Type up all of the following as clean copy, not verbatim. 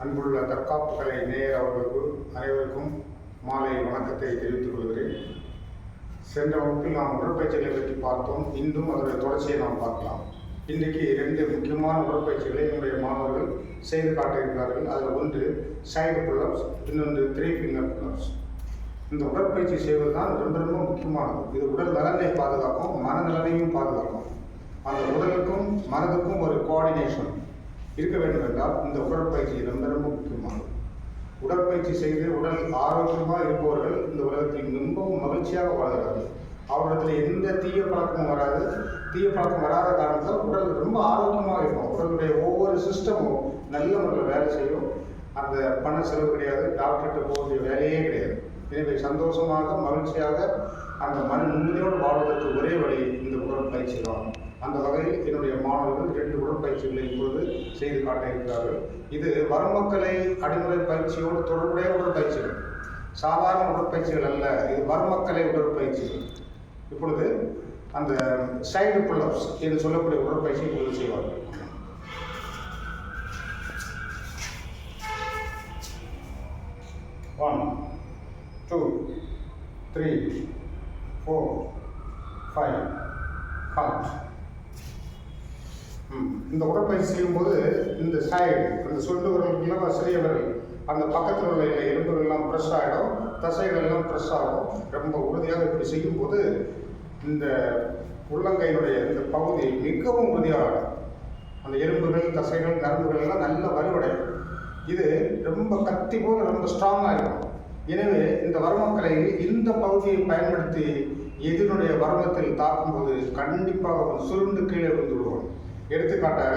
அன்புள்ள தற்காப்பு கலை நேயர் அவர்களுக்கு அனைவருக்கும் மாலை வணக்கத்தை தெரிவித்துக் கொள்கிறேன். சென்ற வகுப்பில் நாம் உடற்பயிற்சிகளை பற்றி பார்த்தோம். இன்றும் அதனுடைய தொடர்ச்சியை நாம் பார்க்கலாம். இன்றைக்கு 2 முக்கியமான உடற்பயிற்சிகளை என்னுடைய மாணவர்கள் செய்து காட்ட இருக்கிறார்கள். அதில் ஒன்று சைடு புல்லப்ஸ், இன்னொன்று 3 ஃபிங்கர் புல்லப்ஸ். இந்த உடற்பயிற்சி செய்வது தான் ரொம்ப ரொம்ப முக்கியமானது. இது உடல் நலனை பாதுகாக்கும், மனநலனையும் பாதுகாக்கும். அந்த உடலுக்கும் மனதுக்கும் ஒரு கோஆர்டினேஷன் இருக்க வேண்டும் என்றால் இந்த உடற்பயிற்சி ரொம்ப ரொம்ப முக்கியமானது. உடற்பயிற்சி செய்து உடல் ஆரோக்கியமாக இருப்பவர்கள் இந்த உலகத்தில் ரொம்பவும் மகிழ்ச்சியாக வாழ்கிறார்கள். அவரிடத்தில் எந்த தீய பழக்கமும் வராது. தீய பழக்கம் வராத காரணத்தால் உடல் ரொம்ப ஆரோக்கியமாக இருக்கும். உடலுடைய ஒவ்வொரு சிஸ்டமும் நல்ல முறையில் வேலை செய்யும். அந்த பண செலவு கிடையாது, டாக்டர்கிட்ட போக வேண்டிய வேலையே கிடையாது. எனவே சந்தோஷமாக மகிழ்ச்சியாக அந்த மன நிம்மதியோடு வாழ்வதற்கு ஒரே வழி இந்த உடற்பயிற்சி தான். அந்த வகையில் என்னுடைய மாணவர்கள் 2 உடற்பயிற்சிகளை இப்பொழுது செய்து காட்ட இருக்கிறார்கள். இது வரமக்களை அடிமுறை பயிற்சியோடு தொடர்புடைய உடற்பயிற்சிகள், சாதாரண உடற்பயிற்சிகள் அல்ல. இது வரமக்களை உடற்பயிற்சிகள். இப்பொழுது அந்த சைடு புல்லப்ஸ் என்று சொல்லக்கூடிய உடற்பயிற்சி இப்பொழுது செய்வார்கள். One, 2, 3, 4, 5. count. இந்த உடற்பயிற்சி செய்யும்போது இந்த சைடு, அந்த சுண்டு விரல்கள், சிறிய விரல், அந்த பக்கத்தில் உள்ள எலும்புகள் எல்லாம் ப்ரெஸ் ஆகிடும், தசைகள் எல்லாம் ப்ரெஸ் ஆகும். ரொம்ப உறுதியாக இப்படி செய்யும்போது இந்த உள்ளங்கையினுடைய இந்த பகுதி மிகவும் உறுதியாக, அந்த எலும்புகள், தசைகள், நரம்புகள் எல்லாம் நல்ல வலுவடையும். இது ரொம்ப கத்தி போல ரொம்ப ஸ்ட்ராங்காக இருக்கும். எனவே இந்த வரமக்களை இந்த பகுதியை பயன்படுத்தி எதிரினுடைய வரமத்தில் தாக்கும்போது கண்டிப்பாக சுருண்டு கீழே விழுந்துவிடுவோம். எடுத்துக்காட்டாக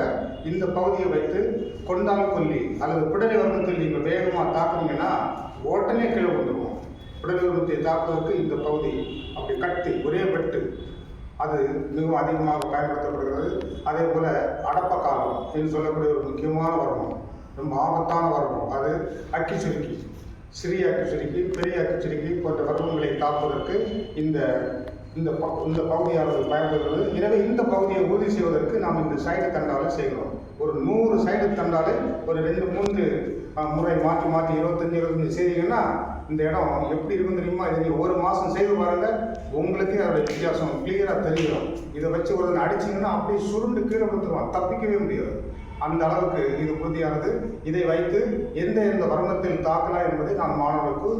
இந்த பகுதியை வைத்து கொண்டால் கொல்லி அல்லது பிடலி வர்க்கத்தில் நீங்கள் வேகமாக தாக்குனீங்கன்னா உடனே கீழே விழுந்துடுவோம். பிடலி வர்க்கத்தை தாக்குவதற்கு இந்த பகுதி அப்படி கட்டி ஒரே வெட்டு அது மிகவும் அதிகமாக பயன்படுத்தப்படுகிறது. அதே போல் அடப்ப காலம் என்று சொல்லக்கூடிய ஒரு முக்கியமான வர்க்கம், ரொம்ப ஆபத்தான வர்க்கம். அது அக்கி சுருக்கி, சிறிய அக்கி சுருக்கி, பெரிய அக்கி சுருக்கி போன்ற வர்க்கங்களை தாக்குவதற்கு இந்த பகுதியானது பயன்படுகிறது. எனவே இந்த பகுதியை உறுதி செய்வதற்கு நாம் இந்த சைடு தண்டாலை செய்கிறோம். ஒரு 100 சைடு தண்டாலை ஒரு 2-3 முறை மாற்றி 25 செய்தீங்கன்னா இந்த இடம் எப்படி இருக்கும் தெரியுமா? இதை நீங்கள் 1 மாதம் செய்து பாருங்கள், உங்களுக்கே அதோடைய வித்தியாசம் கிளியராக தெரியும். இதை வச்சு ஒரு அடிச்சிங்கன்னா அப்படியே சுருண்டு கீழே கொடுத்துருவான், தப்பிக்கவே முடியாது. அந்த அளவுக்கு இது உறுதியானது. இதை வைத்து எந்த வர்க்கத்தில் தாக்கலாம் என்பதை நான் மாணவர்களுக்கு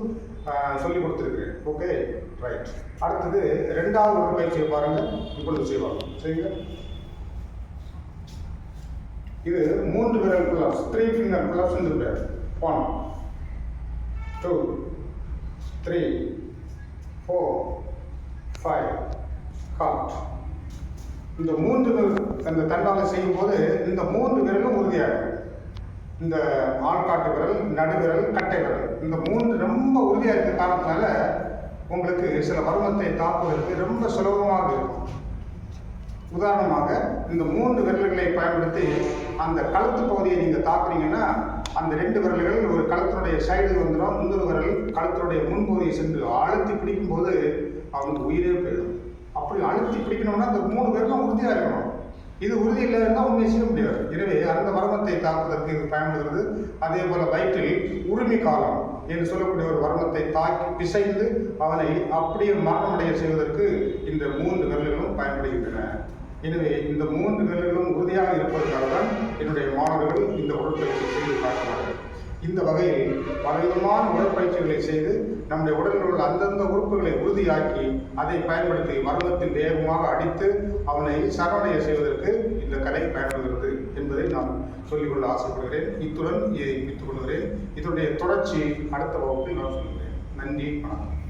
சொல்லிக் கொடுத்துருக்கிறேன். Okay, right. அடுத்தது 2வது உடற்பயிற்சியை பாருங்கள், இப்பொழுது செய்வாங்க. சரிங்க, இது 3 விரல் புல்லப்ஸ், 3 ஃபிங்கர் புல்லப்ஸ் என்று பேர். 1, 2, 3, 4, 5 count. இந்த 3 விரல் அந்த தண்டாலை செய்யும் போது இந்த 3 விரலும் உறுதியாகும். இந்த ஆள்காட்டு விரல், நடுவிரல், கட்டை விரல், இந்த 3 ரொம்ப உறுதியாக இருக்க காரணத்தினால உங்களுக்கு சில வர்க்கத்தை தாக்குவதற்கு ரொம்ப சுலபமாக இருக்கும். உதாரணமாக இந்த 3 விரல்களை பயன்படுத்தி அந்த கழுத்து பகுதியை நீங்கள் தாக்குறீங்கன்னா அந்த 2 விரல்கள் ஒரு கழுத்தினுடைய சைடு வந்துடும். இன்னொரு விரல் கழுத்தினுடைய முன்பகுதியை சென்று அழுத்தி பிடிக்கும் போது அவனுக்கு உயிரே போயிடும். அப்படி அழுத்தி பிடிக்கணும்னா இந்த 3 விரலும் உறுதியாக இருக்கணும். இது உறுதி இல்லைன்னா உண்மை செய்ய முடியாது. எனவே அந்த வர்க்கத்தை தாக்குவதற்கு இது பயன்படுகிறது. அதே போல வயிற்றில் உரிமை காலம் என்று சொல்லக்கூடிய ஒரு வர்க்கத்தை தாக்கி பிசைந்து அவனை அப்படியே மரணமடைய செய்வதற்கு இந்த 3 விரல்களும் பயன்படுகின்றன. எனவே இந்த 3 விரல்களும் உறுதியாக இருப்பதற்காக தான் என்னுடைய மாணவர்கள் இந்த உடற்பயிற்சி செய்து காட்டுவார்கள். இந்த வகையில் பலவிதமான உடற்பயிற்சிகளை செய்து நம்முடைய உடலில் உள்ள அந்தந்த உறுப்புகளை உறுதியாக்கி அதை பயன்படுத்தி வர்க்கத்தில் வேகமாக அடித்து அவனை சரணடைய செய்வதற்கு இந்த கலை பயன்படுகிறது என்பதை நான் சொல்லிக்கொள்ள ஆசைப்படுகிறேன். இத்துடன் இதை முடித்துக் கொள்கிறேன். இதனுடைய தொடர்ச்சி அடுத்த வகுப்பில் நான் சொல்கிறேன். நன்றி, வணக்கம்.